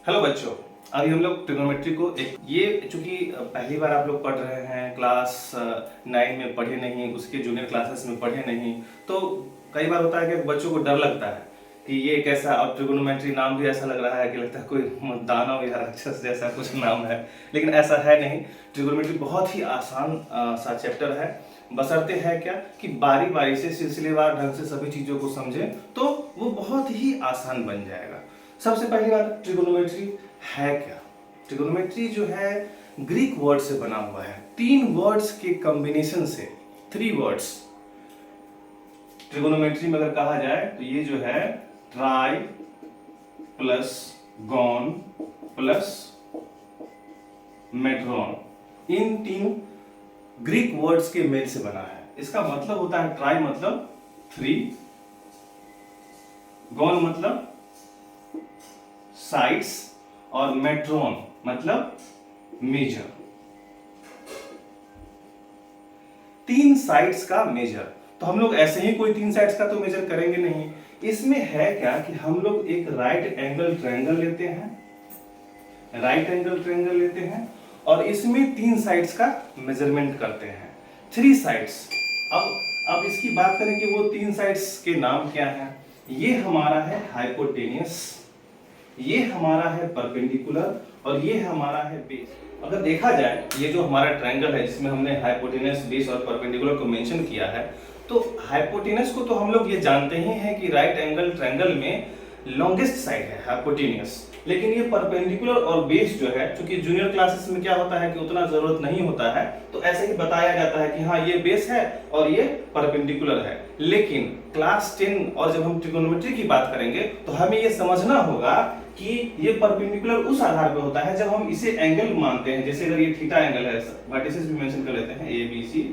Hello बच्चों, अभी हम लोग ट्रिग्नोमेट्री को ये चूंकि पहली बार आप लोग पढ़ रहे हैं, क्लास 9 में पढ़े नहीं, उसके जूनियर क्लासेस में पढ़े नहीं, तो कई बार होता है कि बच्चों को डर लगता है कि ये कैसा। और ट्रिग्नोमेट्री नाम भी ऐसा लग रहा है कि लगता है कोई दानव या राक्षस जैसा कुछ नाम है, लेकिन ऐसा है नहीं। ट्रिग्नोमेट्री बहुत ही आसान सा चैप्टर है, बशर्ते है क्या कि बारी बारी से सिलसिलेवार ढंग से सभी चीजों को समझें तो वो बहुत ही आसान बन जाएगा। सबसे पहली बात, ट्रिगोनोमेट्री है क्या? ट्रिगोनोमेट्री जो है ग्रीक वर्ड से बना हुआ है, 3 वर्ड्स के कॉम्बिनेशन से, 3 वर्ड्स। ट्रिगोनोमेट्री में अगर कहा जाए तो ये जो है ट्राई प्लस गॉन प्लस मेट्रॉन, इन 3 ग्रीक वर्ड्स के मेल से बना है। इसका मतलब होता है ट्राई मतलब 3, गॉन मतलब साइड्स और मेट्रॉन मतलब मेजर। 3 साइड्स का मेजर। तो हम लोग ऐसे ही कोई 3 साइड्स का तो मेजर करेंगे नहीं। इसमें है क्या कि हम लोग एक राइट एंगल ट्रायंगल लेते हैं, राइट एंगल ट्रायंगल लेते हैं और इसमें 3 साइड्स का मेजरमेंट करते हैं, 3 साइड्स। अब इसकी बात करें कि वो 3 साइड्स के नाम क्या हैं। ये हमारा है हाइपोटेनियस, ये हमारा है परपेंडिकुलर और ये हमारा है बेस। अगर देखा जाए ये जो हमारा ट्रायंगल है जिसमें हमने हाइपोटेनस, बेस और परपेंडिकुलर को मेंशन किया है, तो हाइपोटेनस को तो हम लोग ये जानते ही हैं कि राइट एंगल ट्रायंगल में लॉन्गेस्ट साइड है हाइपोटेनस। लेकिन ये परपेंडिकुलर और बेस जो है, क्योंकि जूनियर क्लासेस में क्या होता है कि उतना जरूरत नहीं होता है, तो ऐसे ही बताया जाता है कि हाँ ये बेस है और ये परपेंडिकुलर है। लेकिन क्लास 10 और जब हम ट्रिगोनोमेट्री की बात करेंगे तो हमें ये समझना होगा कि ये परपेंडिकुलर उस आधार पर होता है जब हम इसे एंगल मानते हैं। जैसे अगर ये थीटा एंगल है, वर्टिसेस भी मेंशन कर लेते हैं ABC,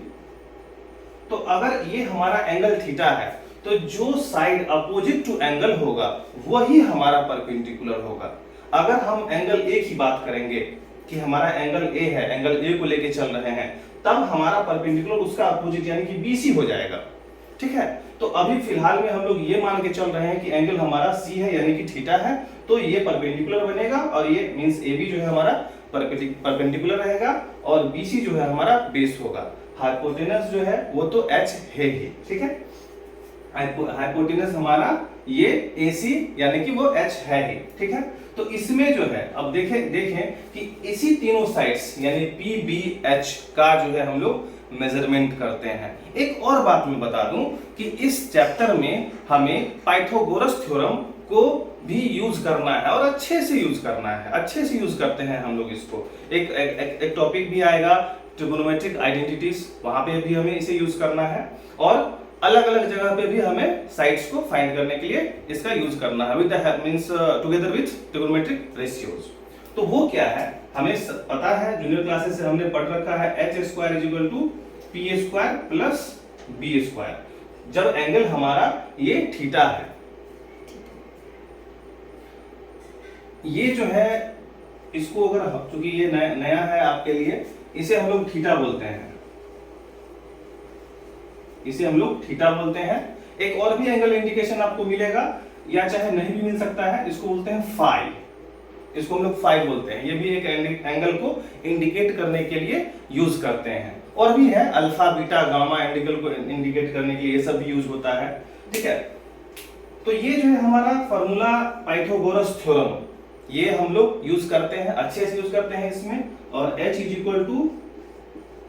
तो अगर ये हमारा एंगल थीटा है तो जो साइड अपोजिट टू एंगल होगा वही हमारा परपेंडिकुलर होगा। अगर हम एंगल ए की बात करेंगे कि हमारा एंगल ए है, एंगल ए को लेके चल रहे हैं, तब हमारा परपेंडिकुलर उसका अपोजिट यानी कि BC हो जाएगा। ठीक है, तो अभी फिलहाल में हम लोग ये मान के चल रहे हैं कि एंगल हमारा C है यानी कि थीटा है, तो ये परपेंडिकुलर बनेगा और ये मींस AB जो है हमारा परपेंडिकुलर रहेगा और BC जो है हमारा बेस होगा। हाइपोटेनस जो है वो तो H है ही। ठीक है, हाइपोटेनस हमारा ये AC यानी कि वो H है ही। ठीक है, तो इसमें जो है अब देखें कि इसी तीनों साइड्स यानी PBH का जो है हम लोग मेजरमेंट करते हैं। एक और बात मैं बता दूं कि इस चैप्टर में हमें पाइथागोरस थ्योरम को भी यूज करना है और अच्छे से यूज करना है, अच्छे से यूज करते हैं हम लोग इसको। एक टॉपिक भी आएगा ट्रिगोनोमेट्रिक आइडेंटिटीज, वहां पे भी हमें इसे यूज करना है और अलग अलग जगह पे भी हमें साइड्स को फाइंड करने के लिए इसका यूज करना है with means together with trigonometric ratios. तो वो क्या है हमें पता है, जूनियर क्लासेस से हमने पढ़ रखा है H² = P² प्लस B²। जब एंगल हमारा ये थीटा है, ये जो है इसको अगर क्योंकि ये नया है आपके लिए, इसे हम लोग थीटा बोलते हैं, इसे हम लोग थीटा बोलते हैं। एक और भी एंगल इंडिकेशन आपको मिलेगा या चाहे नहीं भी मिल सकता है, इसको बोलते हैं फाई, इसको हम लोग फाई बोलते हैं। ये भी एक एंगल को इंडिकेट करने के लिए यूज करते हैं। और भी है अल्फा, बीटा, गामा एंगल को इंडिकेट करने के लिए, ये सब भी यूज होता है। ठीक है, तो ये जो है हमारा फार्मूला पाइथागोरस थ्योरम, ये हम लोग यूज करते हैं, अच्छे से यूज करते हैं इसमें। और H =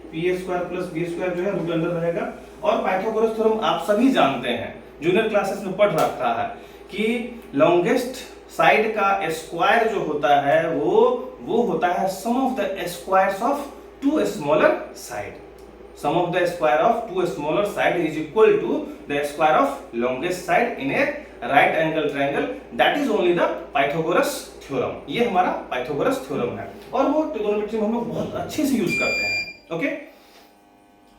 P² प्लस B² जो है रूट अंडर रहेगा। और पाइथागोरस थ्योरम आप सभी जानते हैं, जूनियर क्लासेस में पढ़ रखा है कि लॉन्गेस्ट साइड का स्क्वायर जो होता है वो होता है sum of the squares of 2 smaller side. Sum of the square of 2 smaller side is equal to the square of longest side in a right angle triangle, that is only the Pythagoras theorem. ये हमारा Pythagoras theorem है और वो trigonometry में हम लोग बहुत अच्छे से यूज करते हैं। ओके,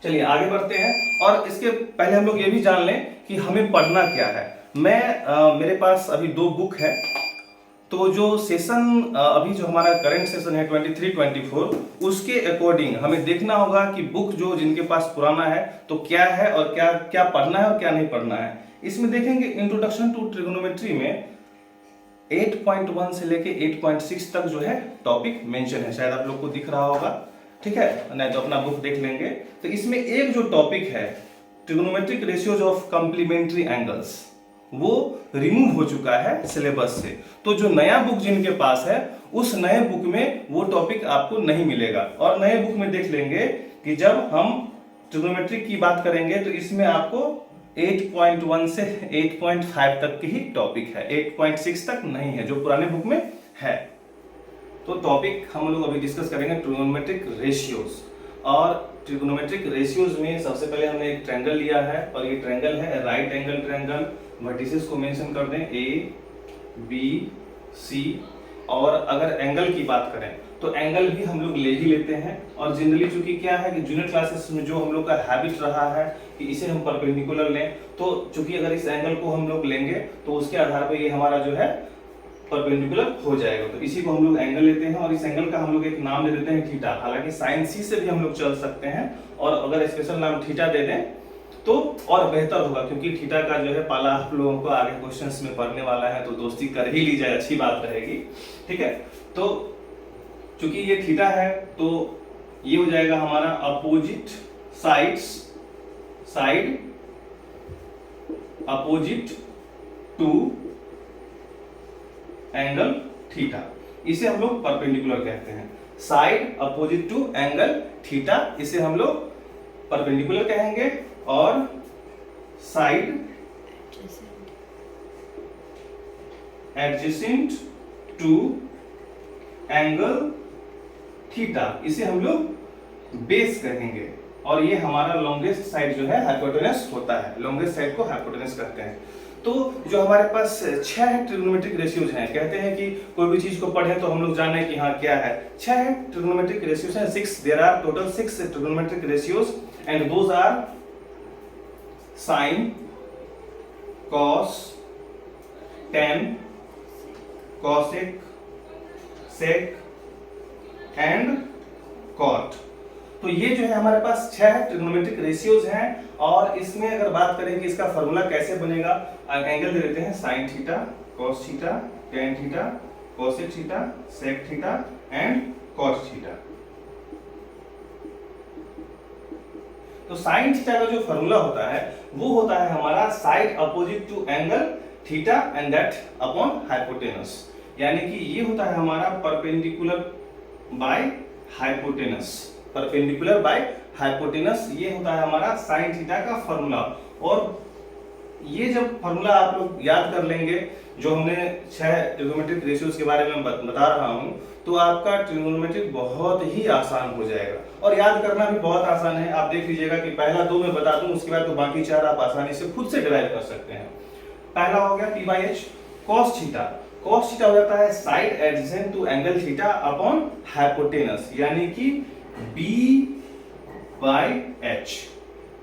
चलिए आगे बढ़ते हैं। और इसके पहले हम लोग ये भी जान लें कि हमें पढ़ना क्या है। मेरे पास अभी 2 बुक है, तो जो सेशन अभी जो हमारा करंट सेशन है 23-24, उसके अकॉर्डिंग हमें देखना होगा कि बुक जो जिनके पास पुराना है तो क्या है और क्या क्या पढ़ना है और क्या नहीं पढ़ना है। इसमें देखेंगे इंट्रोडक्शन टू ट्रिगोनोमेट्री में 8.1 से लेके 8.6 तक जो है टॉपिक मेंशन है, शायद आप लोग को दिख रहा होगा, ठीक है, नहीं तो अपना बुक देख लेंगे। तो इसमें एक जो टॉपिक है trigonometric ratios of complementary angles, वो रिमूव हो चुका है सिलेबस से। तो जो नया बुक जिनके पास है उस नए बुक में वो टॉपिक आपको नहीं मिलेगा। और नए बुक में देख लेंगे कि जब हम ट्रिग्नोमेट्री की बात करेंगे तो इसमें आपको 8.1 से 8.5 तक की ही टॉपिक है, 8.6 तक नहीं है जो पुराने बुक में है। तो टॉपिक हम लोग अभी डिस्कस करेंगे ट्रिग्नोमेट्रिक रेशियोज। और ट्रिग्नोमेट्रिक रेशियोज में सबसे पहले हमने एक ट्रायंगल लिया है और ये ट्रायंगल है राइट एंगल ट्रायंगल। वर्टिसेस को मेंशन कर दें A, B, C। और अगर एंगल की बात करें तो एंगल भी हम लोग ले ही लेते हैं। और जनरली चूंकि क्या है कि जूनियर क्लासेस में जो हम लोग का हैबिट रहा है कि इसे हम परपेंडिकुलर लें, तो चूंकि अगर इस एंगल को हम लोग लेंगे तो उसके आधार पर ये हमारा जो है परपेंडिकुलर हो जाएगा। तो इसी को हम लोग एंगल लेते हैं और इस एंगल का हम लोग एक नाम दे देते हैं थीटा। हालांकि साइन सी से भी हम लोग चल सकते हैं और अगर स्पेशल नाम थीटा दे दें तो और बेहतर होगा, क्योंकि थीटा का जो है पाला आप लोगों को आगे क्वेश्चंस में पढ़ने वाला है, तो दोस्ती कर ही ली जाए, अच्छी बात रहेगी, ठीक है। तो चूंकि ये थीटा है तो ये हो जाएगा हमारा opposite side opposite to angle theta, इसे हम लोग परपेंडिकुलर कहते हैं। Side opposite to angle theta, इसे हम लोग परपेंडिकुलर कहेंगे। और side adjacent to angle theta, इसे हम लोग बेस कहेंगे। और ये हमारा लॉन्गेस्ट साइड जो है हाइपोटेनस होता है, लॉन्गेस्ट साइड को हाइपोटेनस कहते हैं। तो जो हमारे पास 6 ट्रिग्नोमेट्रिक रेशियोज हैं, कहते हैं कि कोई भी चीज को पढ़े तो हम लोग जाने कि हाँ क्या है। 6 ट्रिग्नोमेट्रिक रेशियोज हैं, 6 there are total 6 trigonometric ratios and those are sine, cos, tan, cosec, sec and cot. तो ये जो है हमारे पास 6 ट्रिग्नोमेट्रिक रेशियोज हैं। और इसमें अगर बात करें कि इसका फॉर्मूला कैसे बनेगा, एंगल दे देते हैं sine theta, cos theta, tan theta, cosec theta, sec theta and cot theta. तो साइन थीटा का जो फॉर्मूला होता है वो होता है हमारा side opposite to angle theta and that upon hypotenuse, यानी कि ये होता है हमारा perpendicular by hypotenuse, perpendicular by hypotenuse, ये होता है हमारा साइन थीटा का फॉर्मूला। और ये जब फॉर्मूला आप लोग याद कर लेंगे, जो हमने 6 ट्रिग्नोमेट्रिक रेशियोज के बारे में बता रहा हूं, तो आपका ट्रिग्नोमेट्रिक बहुत ही आसान हो जाएगा और याद करना भी बहुत आसान है। आप देख लीजिएगा कि पहला 2 मैं बता दूं, उसके बाद तो बाकी 4 आप आसानी से खुद से डिराइव कर सकते हैं। पहला हो गया p/h cos theta. cos theta हो जाता है side adjacent to angle theta upon hypotenuse, यानी कि b/h।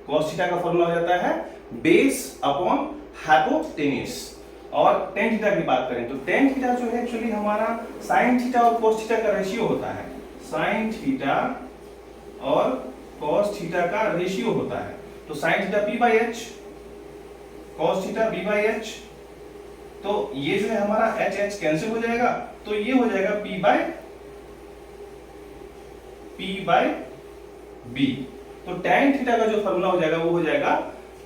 cos थीटा का फॉर्मूला हो जाता है बेस अपॉन हाइपोटेनस। और tan थीटा की बात करें तो tan थीटा जो है एक्चुअली हमारा sin थीटा और cos थीटा का रेशियो होता है, sin थीटा और cos थीटा का रेशियो होता है। तो sin theta p/h, cos theta b/h, तो ये जो है हमारा h h कैंसिल हो जाएगा, तो ये हो जाएगा p/b। तो tan थीटा का जो फॉर्मूला हो जाएगा वो हो जाएगा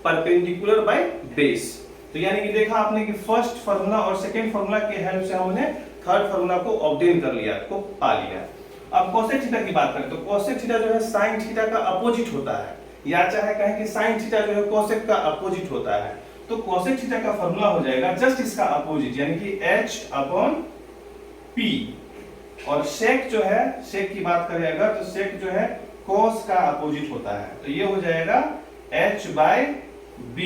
परपेंडिकुलर बाय बेस। तो यानी कि देखा आपने कि फर्स्ट फार्मूला और सेकंड फार्मूला के हेल्प से हमने थर्ड फार्मूला को ऑब्टेन कर लिया, को पा लिया। अब कोसेक थीटा की बात करें तो कोसेक थीटा जो है साइन थीटा का अपोजिट होता है, या चाहे कहें कि साइन थीटा जो है कोसेक का अपोजिट होता है। तो कोसेक थीटा का फार्मूला हो जाएगा जस्ट इसका अपोजिट, यानी कि h/p। और सेक जो है, सेक की बात करें अगर तो सेक जो है कोस का अपोजिट होता है, तो ये हो जाएगा h/b।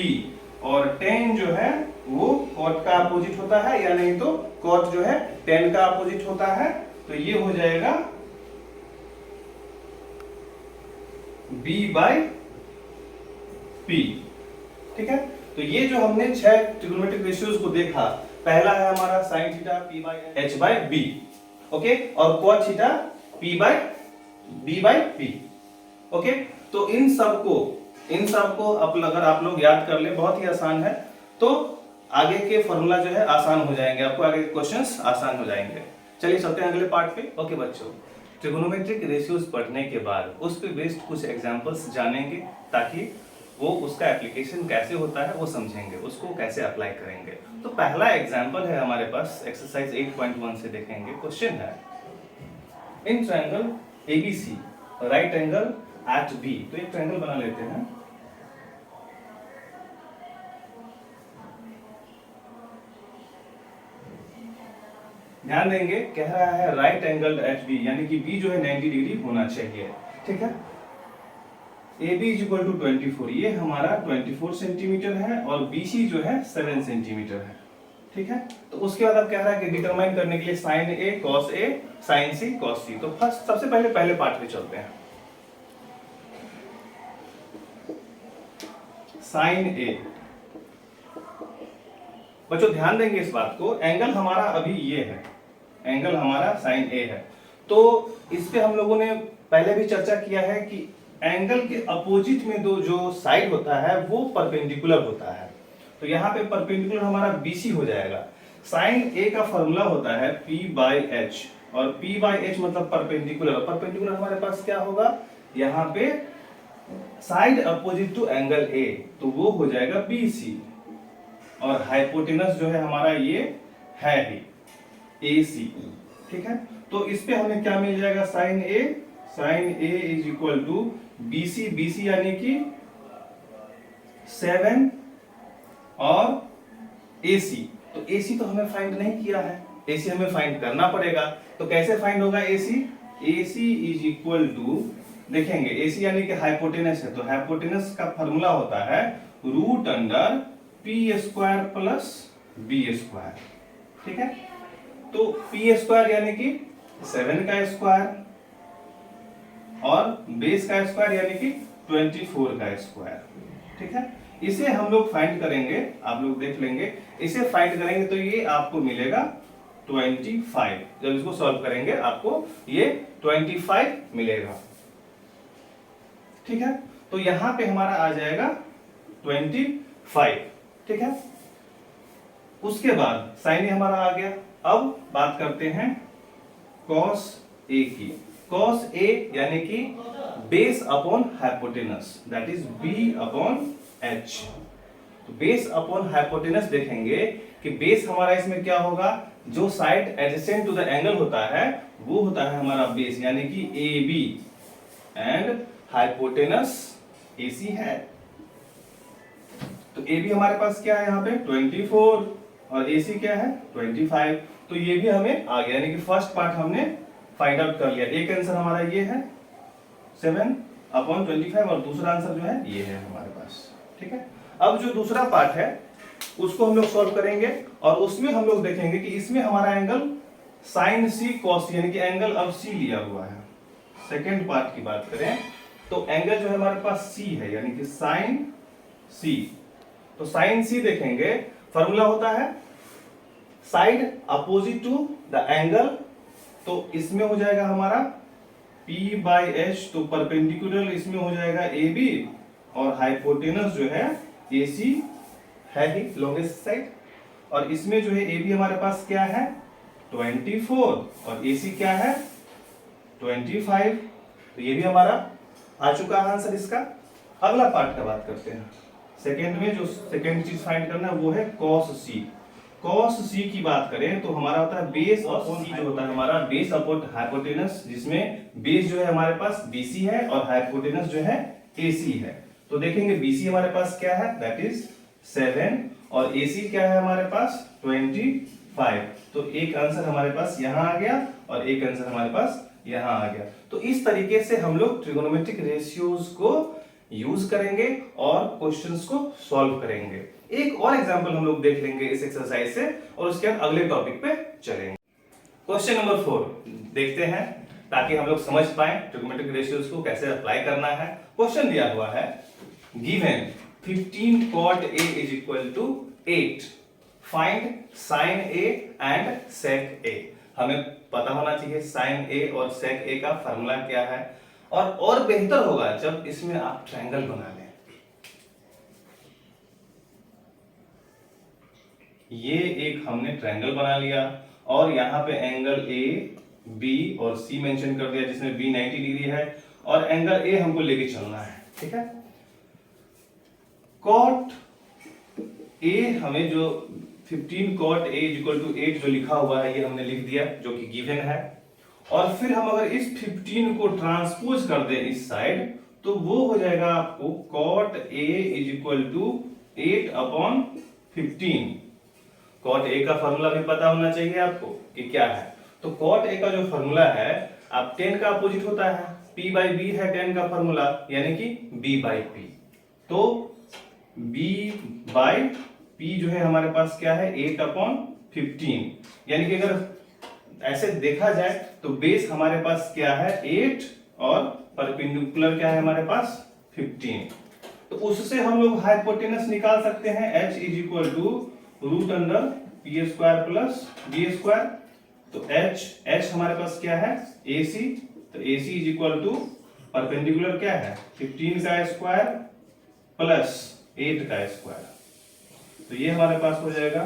और टेन जो है वो कॉट का अपोजिट होता है, या नहीं तो कॉट जो है टेन का अपोजिट होता है, तो ये हो जाएगा b/p। ठीक है, तो ये जो हमने 6 ट्रिग्नोमेट्रिक रेशियोज को देखा, पहला है हमारा sin थीटा p/h/b, ओके, और cot थीटा p/b/p, ओके। तो इन सब को अगर आप लोग याद कर ले, बहुत ही आसान है। तो आगे के फॉर्मूला जो है आसान हो जाएंगे, आपको आगे के क्वेश्चंस आसान हो जाएंगे। चलिए चलते हैं अगले पार्ट पे। ओके बच्चों, ट्रिगोनोमेट्रिक रेशियोज पढ़ने के बाद उस पे बेस्ड कुछ एग्जांपल्स जानेंगे, ताकि वो उसका एप्लीकेशन कैसे होता है वो समझेंगे, उसको कैसे अप्लाई करेंगे। तो पहला एग्जांपल है हमारे पास, एक्सरसाइज 8.1 से देखेंगे। क्वेश्चन है, in triangle ABC right angle at B. तो एक ट्रायंगल बना लेते हैं। ध्यान देंगे, कह रहा है राइट एंगल एट बी, यानी कि बी जो है 90 डिग्री होना चाहिए। ठीक है, A B is equal to 24, ये हमारा 24 सेंटीमीटर है और BC जो है 7 सेंटीमीटर है। ठीक है, तो उसके बाद अब कह रहा है कि डिटरमाइन करने के लिए sign A cos A sign C cos सी। तो फर्स्ट सबसे पहले पार्ट पे चलते हैं। साइन ए, बच्चों ध्यान देंगे इस बात को, एंगल हमारा अभी ये है, एंगल हमारा साइन ए है। तो इस पे हम लोगों ने पहले भी चर्चा किया है कि एंगल के अपोजिट में दो जो साइड होता है वो परपेंडिकुलर होता है। तो यहाँ पे परपेंडिकुलर हमारा BC हो जाएगा। साइन ए का फॉर्मूला होता है P/H, और P/H मतलब परपेंडिकुलर। परपेंडिकुलर हमारे पास क्या होगा, यहाँ पे side opposite to angle A, तो वो हो जाएगा BC, और हाइपोटेनस जो है हमारा ये है ही AC। ठीक है, तो इस पे हमें क्या मिल जाएगा, sine A is equal to BC यानी कि 7 और AC। तो AC तो हमें फाइंड नहीं किया है, AC हमें फाइंड करना पड़ेगा। तो कैसे फाइंड होगा AC इज इक्वल टू, देखेंगे AC यानी कि हाइपोटेनस है, तो हाइपोटेनस का फॉर्मूला होता है root under P² plus B²। ठीक है, तो P² यानी कि 7 का स्क्वायर और बेस का स्क्वायर यानी कि 24 का स्क्वायर। ठीक है, इसे हम लोग फाइंड करेंगे, आप लोग देख लेंगे, इसे फाइंड करेंगे तो ये आपको मिलेगा 25। जब इसको सॉल्व करेंगे आपको ये 25 मिलेगा। ठीक है, तो यहां पे हमारा आ जाएगा 25। ठीक है, उसके बाद साइन ए हमारा आ गया। अब बात करते हैं कॉस ए की। कॉस ए यानी कि base upon hypotenuse, that is B/H। तो बेस अपॉन हाइपोटेनस देखेंगे कि बेस हमारा इसमें क्या होगा, जो side adjacent to the angle होता है वो होता है हमारा बेस, यानी कि AB, एंड हाइपोटेनस AC है। तो AB हमारे पास क्या है यहाँ पे 24, और AC क्या है 25। तो ये भी हमें आ गया, यानी कि फर्स्ट पार्ट हमने फाइंड आउट कर लिया। एक आंसर हमारा ये है 7/25, और दूसरा आंसर जो है ये है हमारे पास। ठीक है, अब जो दूसरा पार्ट है उसको हम लोग सॉल्व करेंगे, और उसमें हम लोग देखेंगे कि इसमें हमारा एंगल साइन सी कॉस, यानी कि एंगल अब C लिया हुआ है। सेकेंड पार्ट की बात करें तो एंगल जो है हमारे पास C है, यानी कि साइन C। तो साइन C देखेंगे, फॉर्मूला होता है side opposite to the angle, तो इसमें हो जाएगा हमारा P/H, तो परपेंडिकुलर इसमें हो जाएगा AB, और हाइपोटेनस जो है AC है ही लॉन्गेस्ट साइड, और इसमें जो है AB हमारे पास क्या है 24, और AC क्या है 25। तो ये भी हमारा आ चुका है आंसर इसका। अगला पार्ट का बात करते हैं। सेकेंड में जो सेकेंड चीज फाइंड करना है वो है cos C। cos C की बात करें तो हमारा होता है बेस अपॉन C, जो होता है हमारा बेस अपॉन हाइपोटेनस, जिसमें बेस जो है हमारे पास BC है और हाइपोटेनस जो है AC है। तो देखेंगे BC हमारे पास क्या है, दैट इज 7, और AC क्या है हमारे पास 25। तो एक आंसर हमारे पास यहाँ आ गया और एक आंसर हमारे पास यहाँ आ गया। तो इस तरीके से हम लोग ट्रिगोनोमेट्रिक रेशियोज को यूज करेंगे और क्वेश्चंस को सॉल्व करेंगे। एक और एग्जांपल हम लोग देख लेंगे इस एक्सरसाइज से, और उसके बाद अगले टॉपिक पे चलेंगे। क्वेश्चन नंबर 4 देखते हैं, ताकि हम लोग समझ पाए ट्रिगोनोमेट्रिक रेशियोज को कैसे अप्लाई करना है। क्वेश्चन दिया हुआ है, given 15 cot A is equal to 8, find sin A and sec A। हमें पता होना चाहिए sin A और sec A का फार्मूला क्या है, और बेहतर होगा जब इसमें आप ट्रायंगल बना लें। ये एक हमने ट्रायंगल बना लिया और यहाँ पे एंगल ए बी और सी मेंशन कर दिया जिसमें बी 90 डिग्री है और एंगल ए हमको लेके चलना है। ठीक है, कॉट ए हमें जो 15 कॉट ए इक्वल टू 8 जो लिखा हुआ है ये हमने लिख दिया जो कि गिवन है। और फिर हम अगर इस 15 को ट्रांसपोज कर दें इस साइड तो वो हो जाएगा आपको cot A is equal to 8 upon 15। Cot A का फॉर्मूला भी पता होना चाहिए आपको कि क्या है। तो कॉट ए का जो फॉर्मूला है आप 10 का अपोजिट होता है, p बाई बी है 10 का फॉर्मूला यानी कि b बाई पी। तो b बाई p जो है हमारे पास क्या है 8 अपॉन 15। यानी कि अगर ऐसे देखा जाए तो बेस हमारे पास क्या है 8 और परपेंडिकुलर क्या है हमारे पास 15। तो उससे हम लोग हाइपोटेनस निकाल सकते हैं h is equal to root under P square plus B square. तो h हमारे पास क्या है AC। तो AC is equal to perpendicular क्या है 15 का स्क्वायर प्लस 8 का स्क्वायर। तो ये हमारे पास हो जाएगा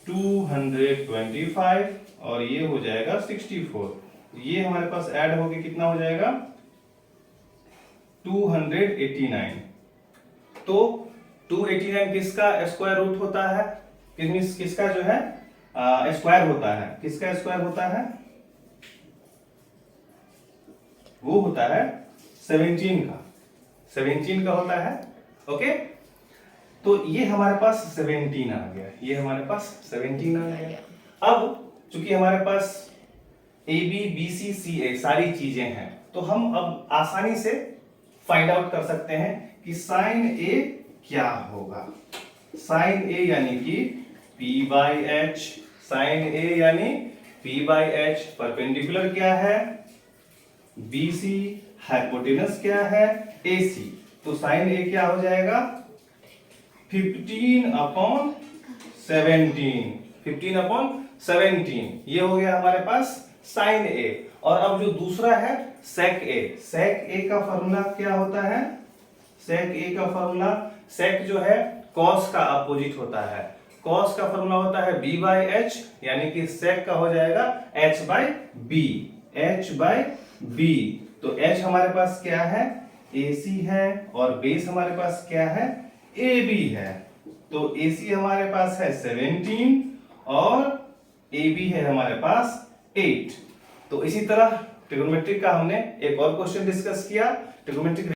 225 और ये हो जाएगा 64। ये हमारे पास ऐड होके कितना हो जाएगा 289। तो 289 किसका स्क्वायर रूट होता है, किसका जो है स्क्वायर होता है, किसका स्क्वायर होता है वो होता है 17 का होता है। ओके, तो ये हमारे पास 17 आ गया, ये हमारे पास 17 आ गया। अब चूंकि हमारे पास ए बी बी सी सी ए सारी चीजें हैं तो हम अब आसानी से फाइंड आउट कर सकते हैं कि साइन ए क्या होगा। साइन ए यानी कि P बाई एच, साइन ए यानी P बाई एच। परपेंडिकुलर क्या है BC, हाइपोटेनस क्या है AC। तो साइन ए क्या हो जाएगा 15 अपॉन 17, 15 अपॉन 17 ये हो गया हमारे पास साइन ए। और अब जो दूसरा है सेक ए, सेक ए का फॉर्मूला क्या होता है, सेक ए का फॉर्मूला, सेक जो है कॉस का अपोजिट होता है, कॉस का फॉर्मूला होता है b बाई एच यानी कि सेक का हो जाएगा h by B, h by B. तो h हमारे पास क्या है AC है और बेस हमारे पास क्या है AB है। तो AC हमारे पास है 17 और AB है हमारे पास 8। तो इसी तरह ट्रिग्नोमेट्रिक का हमने एक और क्वेश्चन डिस्कस किया। ट्रिग्नोमेट्रिक